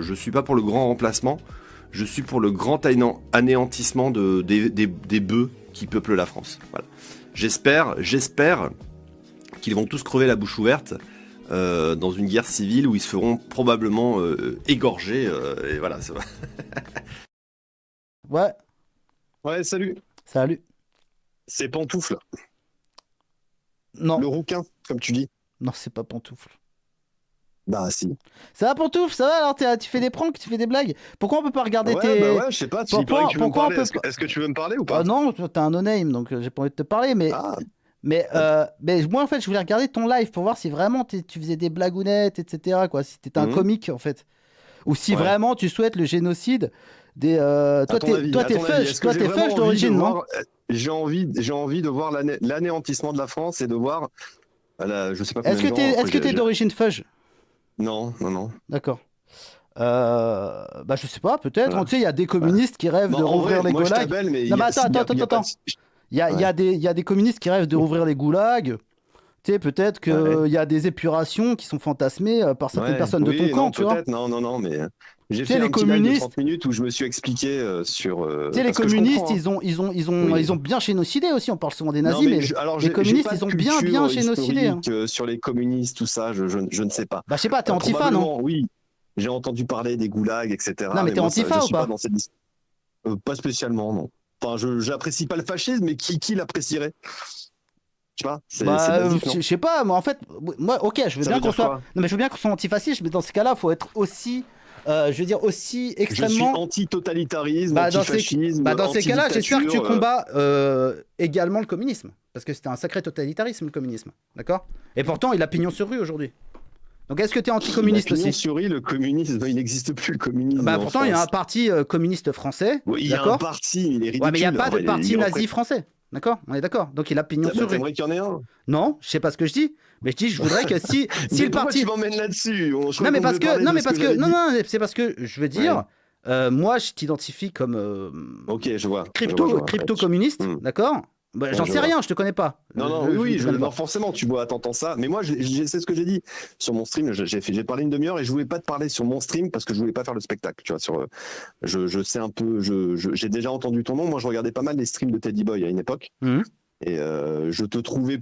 Je suis pas pour le grand remplacement, je suis pour le grand anéantissement des bœufs qui peuplent la France. Voilà. J'espère qu'ils vont tous crever la bouche ouverte dans une guerre civile où ils se feront probablement égorger. Et voilà. Ouais, Ouais, salut. salut. C'est Pantoufle, Non, le rouquin, comme tu dis. non, c'est pas Pantoufle. Bah si. Ça va, Pantoufle, ça va alors tu fais des pranks, tu fais des blagues? Pourquoi on peut pas regarder Ouais, tes... bah ouais, je sais pas, il paraît que tu veux me pourquoi on parler. peut Est-ce que tu veux me parler ou Ah pas? non, toi, t'es un no-name, donc j'ai pas envie de te parler, Ah, mais moi, en fait, je voulais regarder ton live pour voir si vraiment tu faisais des blagounettes, etc., quoi, si t'étais un mhm. comique, en fait. Ou si Ouais. vraiment tu souhaites le génocide des... À ton avis, est-ce que j'ai t'es vraiment fudge envie de d'origine, non? voir... j'ai envie de voir l'anéantissement de la France et de voir... je sais pas combien Est-ce que de gens... t'es, après, est-ce que t'es d'origine fudge? Non, non, non. D'accord. Bah, je sais pas, peut-être, hein. Voilà. Tu sais, il y a des Ouais. communistes qui rêvent Bon, de en vrai, rouvrir les moi je goulags. t'appelle, mais Non, mais attends, attends, attends, y a pas attends. Il y a, Ouais. il y a des communistes qui rêvent de rouvrir les goulags. Tu sais, peut-être Ouais. qu'il y a des épurations qui sont fantasmées par certaines Ouais, personnes de ton oui, camp, non, tu vois. peut-être, non, mais j'ai Tu sais, fait les un petit live de communistes, 30 minutes où je me suis expliqué sur... tu sais, les parce que je communistes, comprends, hein. Oui. ils ont bien génocidé aussi. On parle souvent des Non, nazis, mais mais alors, les j'ai communistes, pas ils de ont bien culture génocidé, hein. historique sur les communistes, tout ça, je ne sais pas. Bah, je sais pas, t'es antifa, non? Probablement, oui, j'ai entendu parler des goulags, Non, etc. mais Mais t'es moi, je antifa ou suis pas pas? dans cette... pas spécialement, non. Enfin, j'apprécie pas le fascisme, mais qui l'apprécierait? Tu vois, c'est Bah, basique, non? je sais pas, moi, en fait, moi, ok, je veux Ça bien veut qu'on dire soit. quoi? Non, mais je veux bien qu'on soit antifasciste, mais dans ces cas-là, faut être aussi, je veux dire, aussi Je suis extrêmement. anti-totalitarisme, Bah, anti-fascisme, dans ces cas-là, j'espère que tu anti-dictature. combats également le communisme. Parce que c'était un sacré totalitarisme, le communisme. D'accord? Et pourtant, il a pignon sur rue aujourd'hui. Donc, est-ce que tu es La anticommuniste pignon aussi? sur rue, le communisme, il n'existe plus, le communisme Bah, en pourtant, il y a un France. parti communiste français. Oui, il y a un D'accord? parti, il est Ouais, mais il n'y a ridicule. pas de Enfin, parti il nazi représente... français. D'accord? On est d'accord. Donc, il a pignon sur rue. T'aimerais qu'il y en ait un? Non, je sais pas ce que je dis. Mais je dis, je voudrais que si Mais le pourquoi parti. tu m'emmènes là-dessus? Je Non croyais mais qu'on parce devait que parler non de mais ce parce que que j'avais non dit. non c'est parce que je veux dire moi je t'identifie comme Ok, je vois. crypto communiste, Hmm. d'accord? Bah, Ouais, j'en je sais vois. rien, je te connais pas. Non, Je oui, te connais non, pas. forcément, tu vois, t'entends ça. Mais moi, c'est ce que j'ai dit sur mon stream. J'ai parlé une demi-heure et je voulais pas te parler sur mon stream parce que je voulais pas faire le spectacle. Tu vois, je sais un peu, j'ai déjà entendu ton nom. Moi, je regardais pas mal les streams de Teddy Boy à une époque Mhm. et je te trouvais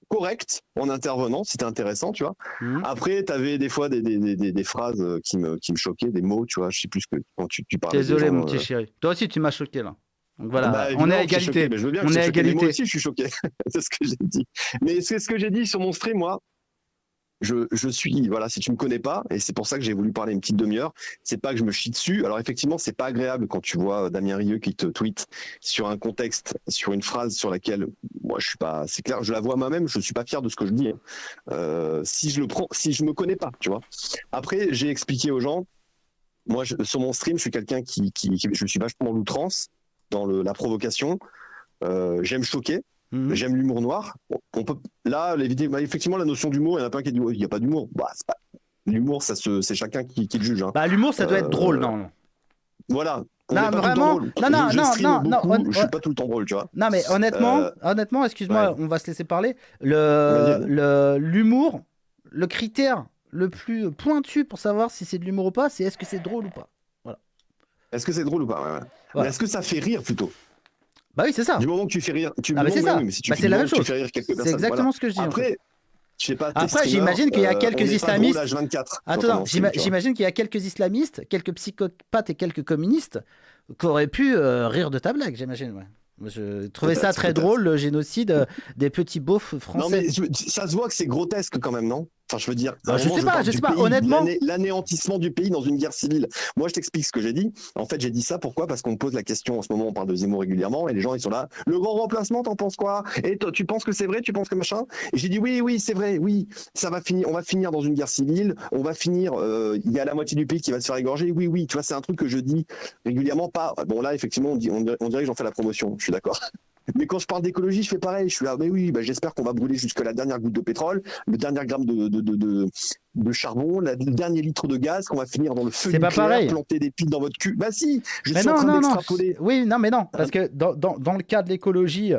correct en intervenant, c'était intéressant, tu vois. Mhm. Après, t'avais des fois des phrases qui me choquaient, des mots, tu vois. Je sais plus quand tu parlais des Désolé gens. mon petit chéri. Toi aussi tu m'as choqué là. Donc voilà, Bah, on est évidemment à que je suis choqué, égalité. mais je veux bien que On je est sois à choqué. Mais moi égalité. aussi, je suis choqué. C'est ce que j'ai dit. Mais c'est ce que j'ai dit sur mon stream, moi. Je suis, voilà, si tu me connais pas, et c'est pour ça que j'ai voulu parler une petite demi-heure, c'est pas que je me chie dessus. Alors effectivement, c'est pas agréable quand tu vois Damien Rieu qui te tweet sur un contexte, sur une phrase sur laquelle, moi, je suis pas, c'est clair, je la vois moi-même, je suis pas fier de ce que je dis. Si je me connais pas, tu vois. Après, j'ai expliqué aux gens, moi, sur mon stream, je suis quelqu'un je suis vachement dans l'outrance, dans la provocation. J'aime choquer. Mhm. J'aime l'humour noir. On peut, là, effectivement, la notion d'humour, il y en a plein qui disent il n'y a pas d'humour. Bah, l'humour, c'est chacun qui le juge. Hein. Bah l'humour ça doit être drôle non. Voilà. On Non n'est pas tout le temps vraiment. drôle. Non Je stream beaucoup, je on- suis pas tout le temps drôle, tu vois. non mais honnêtement, excuse-moi, Ouais. on va se laisser parler. Vas-y. L'humour, le critère le plus pointu pour savoir si c'est de l'humour ou pas, c'est est-ce que c'est drôle ou pas. Voilà. Est-ce que c'est drôle ou pas? Ouais. Voilà. Mais est-ce que ça fait rire plutôt? Bah oui c'est ça. Du moment que tu fais rire, Ah mais c'est ça. oui, mais si tu Bah, c'est la même tu chose. fais rire quelques C'est personnes, exactement voilà. ce que je dis. En fait. Après, je sais pas. Après, j'imagine qu'il y a quelques islamistes. H24. Attends, j'imagine qu'il y a quelques islamistes, quelques psychopathes et quelques communistes qui auraient pu rire de ta blague, j'imagine. Ouais. Moi, je trouvais ça très drôle, le génocide des petits beaufs français. Non, mais ça se voit que c'est grotesque quand même, non? Enfin, je veux dire, je sais pas, honnêtement. L'anéantissement du pays dans une guerre civile. Moi, je t'explique ce que j'ai dit. En fait, j'ai dit ça pourquoi? Parce qu'on me pose la question en ce moment, on parle de Zemmour régulièrement, et les gens, ils sont là. Le grand remplacement, t'en penses quoi? Et toi, tu penses que c'est vrai? Tu penses que machin? Et j'ai dit oui, c'est vrai, oui, ça va finir, on va finir dans une guerre civile, on va finir, il y a la moitié du pays qui va se faire égorger. Oui, tu vois, c'est un truc que je dis régulièrement, pas. Bon, là, effectivement, on dirait que j'en fais la promotion, je suis d'accord. Mais quand je parle d'écologie, je fais pareil. Je suis là, mais oui, bah, j'espère qu'on va brûler jusqu'à la dernière goutte de pétrole, le dernier gramme de charbon, le dernier litre de gaz, qu'on va finir dans le feu nucléaire, pareil. planter des piles dans votre cul. Bah si, je Mais suis en train non. d'extrapoler. Oui, non, mais non. Parce que dans le cas de l'écologie,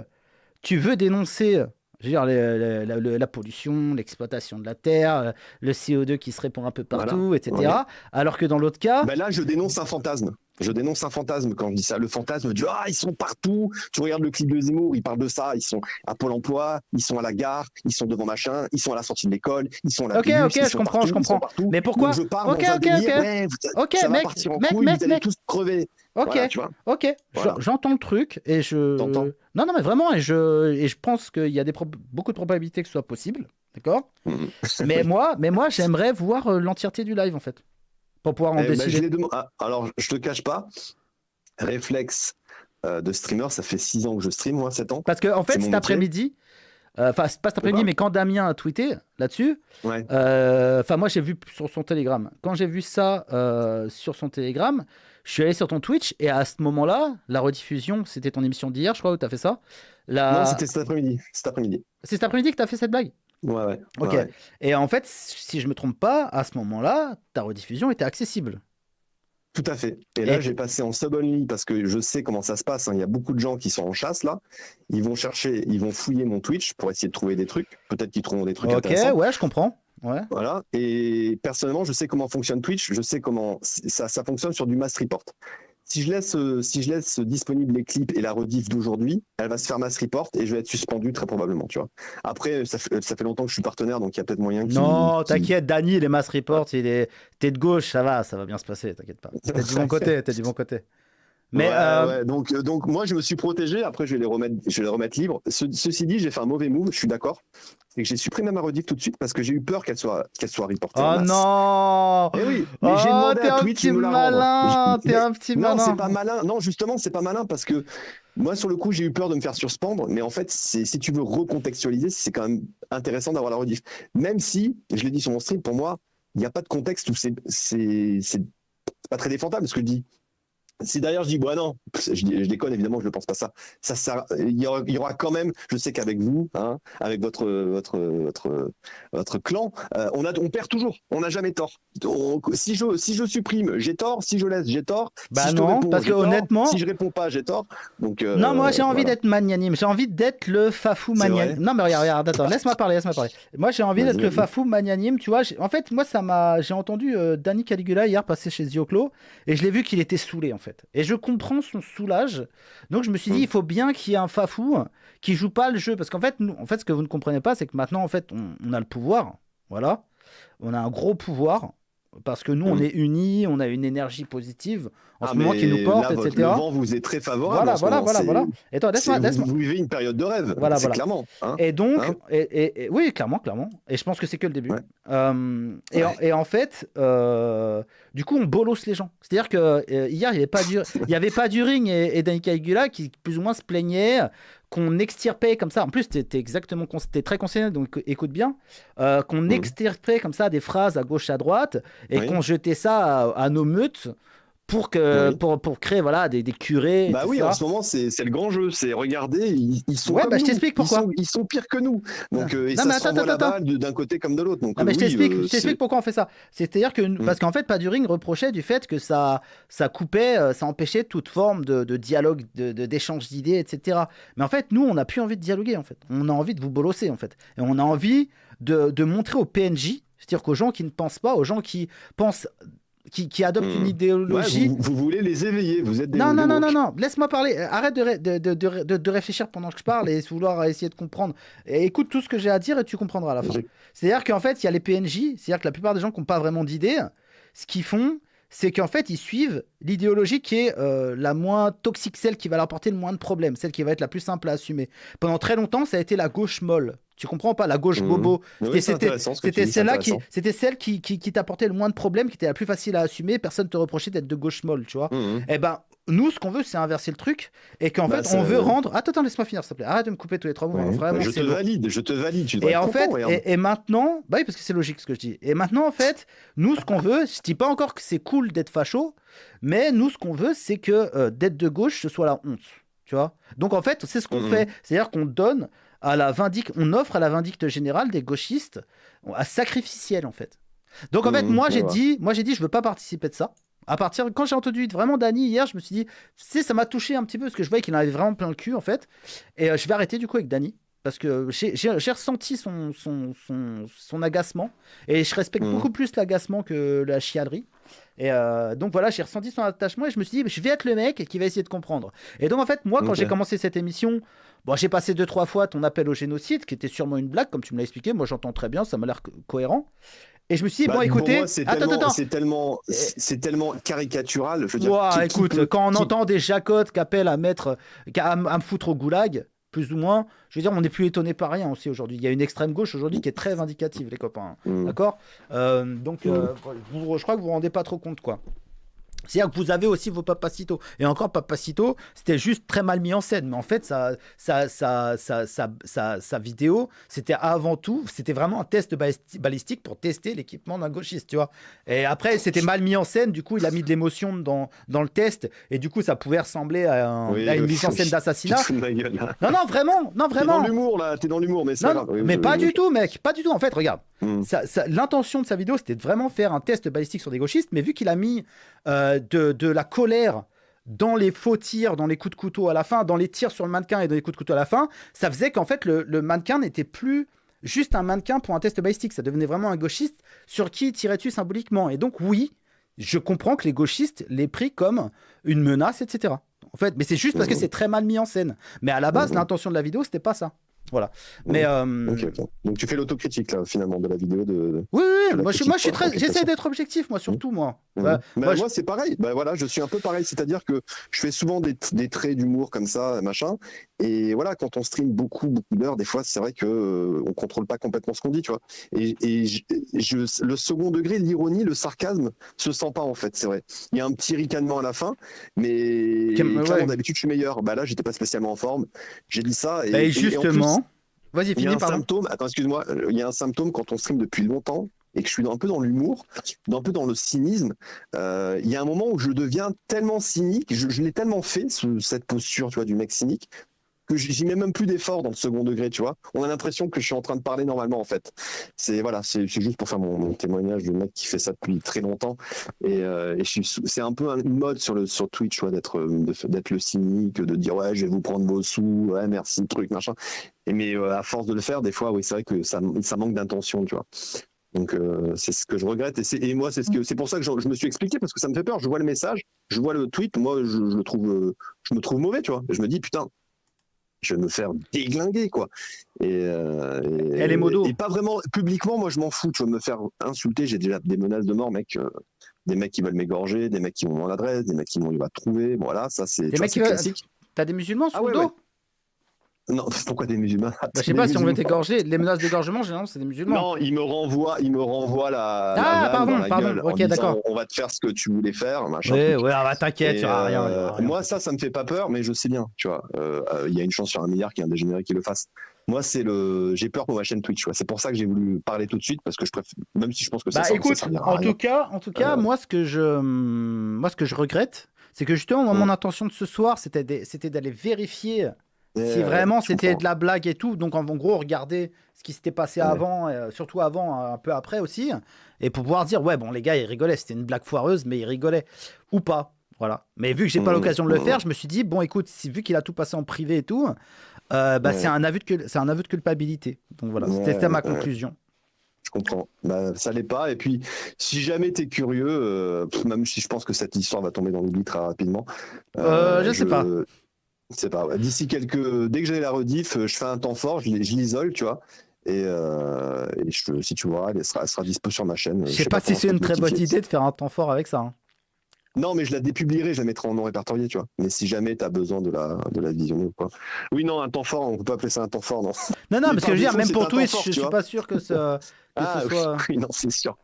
tu veux dénoncer Je veux dire, la pollution, l'exploitation de la terre, le CO2 qui se répand un peu partout, etc. Ouais. Alors que dans l'autre cas... Ben là, je dénonce un fantasme. Je dénonce un fantasme quand je dis ça. Le fantasme du ils sont partout. Tu regardes le clip de Zemmour, il parle de ça. Ils sont à Pôle emploi, ils sont à la gare, ils sont devant machin, ils sont à la sortie de l'école, ils sont à la Ok, je comprends. Mais pourquoi? Donc je pars dans un délire, ouais, ça va partir en couille, vous allez tous crever. Ok, Voilà, tu vois. ok, Voilà. j'entends le truc et je... T'entends Non, mais vraiment, et je pense qu'il y a beaucoup de probabilités que ce soit possible, d'accord? mais moi, j'aimerais voir l'entièreté du live, en fait, pour pouvoir en décider. Alors, je te cache pas, réflexe de streamer, ça fait 6 ans que je stream, moi, 7 ans. Parce que, en fait, cet après-midi... Enfin, c'est pas cet après-midi, mais quand Damien a tweeté là-dessus, ouais. Moi j'ai vu sur son Telegram. Quand j'ai vu ça sur son Telegram, je suis allé sur ton Twitch et à ce moment-là, la rediffusion, c'était ton émission d'hier, je crois, où tu as fait ça. Non, c'était cet après-midi. C'est cet après-midi que tu as fait cette blague? Ouais. Ok. Ouais. Et en fait, si je me trompe pas, à ce moment-là, ta rediffusion était accessible. Tout à fait. Et là, j'ai passé en sub-only parce que je sais comment ça se passe. Il y a beaucoup de gens qui sont en chasse là. Ils vont fouiller mon Twitch pour essayer de trouver des trucs. Peut-être qu'ils trouveront des trucs intéressants. Ok, ouais, je comprends. Ouais. Voilà. Et personnellement, je sais comment fonctionne Twitch. Je sais comment ça fonctionne sur du mass report. Si je laisse disponible les clips et la rediff d'aujourd'hui, elle va se faire mass report et je vais être suspendu très probablement, tu vois. Après, ça fait longtemps que je suis partenaire, donc il y a peut-être moyen Non, t'inquiète, Dany, les mass reports, t'es de gauche, ça va bien se passer, t'inquiète pas. T'es du bon côté. Mais ouais. Donc moi je me suis protégé. Après je vais les remettre libres. Ceci dit, j'ai fait un mauvais move. Je suis d'accord. C'est que j'ai supprimé ma rediff tout de suite parce que j'ai eu peur qu'elle soit reportée. Oh non. Eh oui. Mais j'ai demandé à Twitch de me la rendre. T'es un petit malin. Non, c'est pas malin. Non, justement, c'est pas malin parce que moi sur le coup j'ai eu peur de me faire surspendre. Mais en fait, si tu veux recontextualiser, c'est quand même intéressant d'avoir la rediff. Même si, je l'ai dit sur mon stream, pour moi, il n'y a pas de contexte où c'est pas très défendable ce que je dis. Si d'ailleurs je dis non, je déconne évidemment, je ne pense pas ça. Il y aura quand même, je sais qu'avec vous, hein, avec votre clan, on perd toujours, on n'a jamais tort. Si je supprime, j'ai tort. Si je laisse, j'ai tort. Bah si non, je réponds, parce que honnêtement, si je réponds pas, j'ai tort. Donc non, moi j'ai envie d'être magnanime. J'ai envie d'être le fafou magnanime. Non mais regarde, attends, laisse-moi parler. Moi j'ai envie d'être le fafou magnanime. Tu vois, en fait, moi j'ai entendu Dany Caligula hier passer chez Zioclo et je l'ai vu qu'il était saoulé en fait. Et je comprends son soulage. Donc je me suis dit, il faut bien qu'il y ait un fafou qui joue pas le jeu. Parce qu'en fait, ce que vous ne comprenez pas, c'est que maintenant, en fait, on a le pouvoir. Voilà. On a un gros pouvoir. Parce que nous, on est unis, on a une énergie positive en ce moment qui nous porte, là, etc. Le vent vous est très favorable. Voilà. Et toi, laisse-moi. Vous vivez une période de rêve, clairement. Hein, et donc, oui, clairement. Et je pense que c'est que le début. Ouais. Et en fait, du coup, on bolosse les gens. C'est-à-dire que hier, il n'y avait pas du ring et Dany Caligula qui plus ou moins se plaignait qu'on extirpait comme ça. En plus, t'es très conseillé, donc écoute bien. Qu'on extirpait comme ça des phrases à gauche, à droite, et qu'on jetait ça à nos meutes pour créer des curés. Bah oui, en ce moment, c'est le grand jeu. C'est regarder, ils sont comme je nous. t'explique pourquoi. Ils sont pires que nous. Donc, et ça se renvoie la balle d'un côté comme de l'autre. Donc, je t'explique pourquoi on fait ça. C'est-à-dire que, parce qu'en fait, Paduring reprochait du fait que ça coupait, ça empêchait toute forme de dialogue, d'échange d'idées, etc. Mais en fait, nous, on n'a plus envie de dialoguer, en fait. On a envie de vous bolosser, en fait. Et on a envie de montrer aux PNJ, c'est-à-dire qu'aux gens qui ne pensent pas, aux gens qui pensent... Qui adoptent une idéologie. Ouais, vous voulez les éveiller, vous êtes des... Non, laisse-moi parler. Arrête de réfléchir pendant que je parle et vouloir essayer de comprendre. Et écoute tout ce que j'ai à dire et tu comprendras à la fin. C'est-à-dire qu'en fait, il y a les PNJ, c'est-à-dire que la plupart des gens qui n'ont pas vraiment d'idées, ce qu'ils font, c'est qu'en fait, ils suivent l'idéologie qui est la moins toxique, celle qui va leur apporter le moins de problèmes, celle qui va être la plus simple à assumer. Pendant très longtemps, ça a été la gauche molle. Tu comprends pas, la gauche bobo. Oui, c'était celle qui t'apportait le moins de problèmes, qui était la plus facile à assumer. Personne te reprochait d'être de gauche molle, tu vois. Et ben, nous, ce qu'on veut, c'est inverser le truc et qu'en fait, on veut rendre. Attends, laisse-moi finir, s'il te plaît. Arrête de me couper tous les 3 mots. Vraiment, je te valide. Tu et en fait, et maintenant, bah oui, parce que c'est logique ce que je dis. Et maintenant, en fait, nous, ce qu'on veut, je dis pas encore que c'est cool d'être facho, mais nous, ce qu'on veut, c'est que d'être de gauche, ce soit la honte, tu vois. Donc, en fait, c'est ce qu'on fait. C'est-à-dire qu'on donne on offre à la vindicte générale des gauchistes à sacrificiel, en fait. Donc, en fait, moi, j'ai dit, je veux pas participer de ça. Quand j'ai entendu vraiment Dany hier, je me suis dit, ça m'a touché un petit peu parce que je voyais qu'il en avait vraiment plein le cul, en fait. Et je vais arrêter du coup avec Dany. parce que j'ai ressenti son agacement, et je respecte beaucoup plus l'agacement que la chialerie. Et donc voilà, j'ai ressenti son attachement et je me suis dit, je vais être le mec qui va essayer de comprendre. Et donc en fait, moi, quand j'ai commencé cette émission, bon, j'ai passé 2-3 fois ton appel au génocide, qui était sûrement une blague, comme tu me l'as expliqué. Moi, j'entends très bien, ça m'a l'air cohérent. Et je me suis dit, bon, écoutez, moi, c'est tellement caricatural. Je veux dire, ouais, écoute, quand on entend des jacottes qui appellent à me foutre au goulag, plus ou moins, je veux dire, on n'est plus étonné par rien aussi aujourd'hui. Il y a une extrême gauche aujourd'hui qui est très vindicative, les copains. D'accord. Donc, je crois que vous vous rendez pas trop compte, quoi. C'est-à-dire que vous avez aussi vos Papacito. Et encore, Papacito, c'était juste très mal mis en scène. Mais en fait, sa vidéo, c'était avant tout, c'était vraiment un test balistique pour tester l'équipement d'un gauchiste, tu vois. Et après, c'était mal mis en scène. Du coup, il a mis de l'émotion dans le test. Et du coup, ça pouvait ressembler à une mise en scène d'assassinat. Non, vraiment. T'es dans l'humour, là. T'es dans l'humour, mais c'est pas grave. Mais pas du tout, mec. Pas du tout. En fait, regarde. L'intention de sa vidéo, c'était de vraiment faire un test balistique sur des gauchistes. Mais vu qu'il a mis de la colère dans les faux tirs, dans les coups de couteau à la fin, dans les tirs sur le mannequin et dans les coups de couteau à la fin, ça faisait qu'en fait le mannequin n'était plus juste un mannequin pour un test balistique, ça devenait vraiment un gauchiste sur qui il tirait dessus symboliquement. Et donc oui, je comprends que les gauchistes l'aient pris comme une menace, etc. En fait, mais c'est juste parce que c'est très mal mis en scène. Mais à la base, l'intention de la vidéo, c'était pas ça. Voilà. Mais okay. Donc tu fais l'autocritique là finalement de la vidéo Oui, moi je suis très, j'essaie d'être objectif, moi surtout moi. Moi c'est pareil. Bah voilà, je suis un peu pareil, c'est-à-dire que je fais souvent des traits d'humour comme ça, machin. Et voilà, quand on stream beaucoup d'heures, des fois c'est vrai que on contrôle pas complètement ce qu'on dit, tu vois. Et le second degré, l'ironie, le sarcasme, se sent pas en fait, c'est vrai. Il y a un petit ricanement à la fin, mais clairement, d'habitude je suis meilleur. Bah là, j'étais pas spécialement en forme. J'ai dit ça et justement. Vas-y, finis, pardon. Symptôme, attends, excuse-moi, il y a un symptôme quand on stream depuis longtemps et que je suis un peu dans l'humour, un peu dans le cynisme. Il y a un moment où je deviens tellement cynique, je l'ai tellement fait, cette posture, tu vois, du mec cynique, que j'y mets même plus d'effort dans le second degré, tu vois. On a l'impression que je suis en train de parler normalement, en fait. C'est juste pour faire mon témoignage de mec qui fait ça depuis très longtemps. Et c'est un peu une mode sur Twitch, tu vois, d'être le cynique, de dire ouais, je vais vous prendre vos sous, ouais, merci, truc, machin. Mais à force de le faire, des fois, oui, c'est vrai que ça manque d'intention, tu vois. Donc c'est ce que je regrette et moi c'est pour ça que je me suis expliqué parce que ça me fait peur. Je vois le message, je vois le tweet, moi je me trouve mauvais, tu vois. Je me dis putain, je vais me faire déglinguer, quoi. Et pas vraiment publiquement, moi je m'en fous, tu vas me faire insulter, j'ai déjà des menaces de mort, mec. Des mecs qui veulent m'égorger, des mecs qui vont dans l'adresse, des mecs qui vont il va trouver, voilà, ça c'est classique. T'as des musulmans sur le dos? Non, pourquoi des musulmans? Je sais pas si on veut t'égorger. Les menaces d'égorgement, généralement, c'est des musulmans. Non, il me renvoie la pardon, gueule ok, d'accord. On va te faire ce que tu voulais faire, machin. Ouais, t'inquiète, tu vas rien. Moi, ça me fait pas peur, mais je sais bien, tu vois. Il y a une chance sur 1 milliard qu'il y ait un dégénéré qui le fasse. Moi, j'ai peur pour ma chaîne Twitch, tu vois. C'est pour ça que j'ai voulu parler tout de suite, parce que je préfère, même si je pense que ça servira à rien. En tout cas, moi, ce que je regrette, c'est que justement, mon intention de ce soir, c'était d'aller vérifier si vraiment c'était de la blague et tout. Donc en gros, regarder ce qui s'était passé avant, surtout avant, un peu après aussi, et pour pouvoir dire ouais, bon, les gars ils rigolaient, c'était une blague foireuse, mais ils rigolaient ou pas, voilà. Mais vu que j'ai pas l'occasion de le faire, je me suis dit bon, écoute, vu qu'il a tout passé en privé et tout, c'est un aveu de culpabilité. Donc voilà, c'était ma conclusion. Je comprends. Ça l'est pas. Et puis, si jamais t'es curieux, même si je pense que cette histoire va tomber dans l'oubli très rapidement, je sais pas. C'est pas. Dès que j'ai la rediff, je fais un temps fort, je l'isole, tu vois. Et si tu vois, elle sera dispo sur ma chaîne. Je sais pas si c'est une très bonne idée de faire un temps fort avec ça. Hein. Non, mais je la dépublierai, je la mettrai en non répertorié, tu vois. Mais si jamais tu as besoin de la visionner ou quoi. Oui, non, un temps fort, on peut pas appeler ça un temps fort, non. Non, parce que je veux dire, même pour Twitch, je suis pas sûr que ce soit. Oui, non, c'est sûr.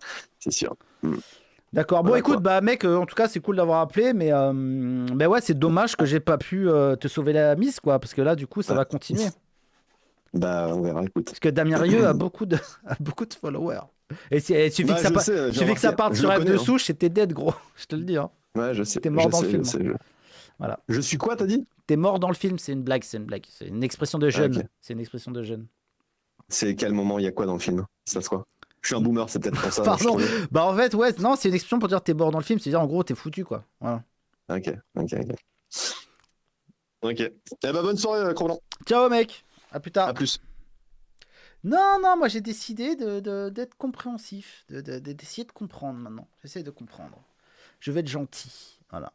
D'accord. Bon, écoute, mec, en tout cas, c'est cool d'avoir appelé, mais ouais, c'est dommage que j'ai pas pu te sauver la mise, quoi, parce que là, du coup, ça va continuer. On verra, écoute. Parce que Damien Rieu a beaucoup de followers. Et il suffit que ça parte sur F de souche, c'était dead, gros. Je te le dis. Hein. Ouais, je sais. T'es mort dans le film. Voilà. Je suis quoi, t'as dit? T'es mort dans le film, c'est une blague. C'est une expression de jeune. Okay. C'est une expression de jeune. C'est quel moment? Il y a quoi dans le film? Ça se quoi? Je suis un boomer, c'est peut-être pour ça. Pardon. En fait, ouais, non, c'est une expression pour dire t'es mort dans le film, c'est dire en gros t'es foutu, quoi. Voilà. Ok. Eh bonne soirée, Cro-Blanc. Ciao, mec. À plus tard. À plus. Non, moi j'ai décidé d'être compréhensif, d'essayer de comprendre maintenant. J'essaie de comprendre. Je vais être gentil. Voilà.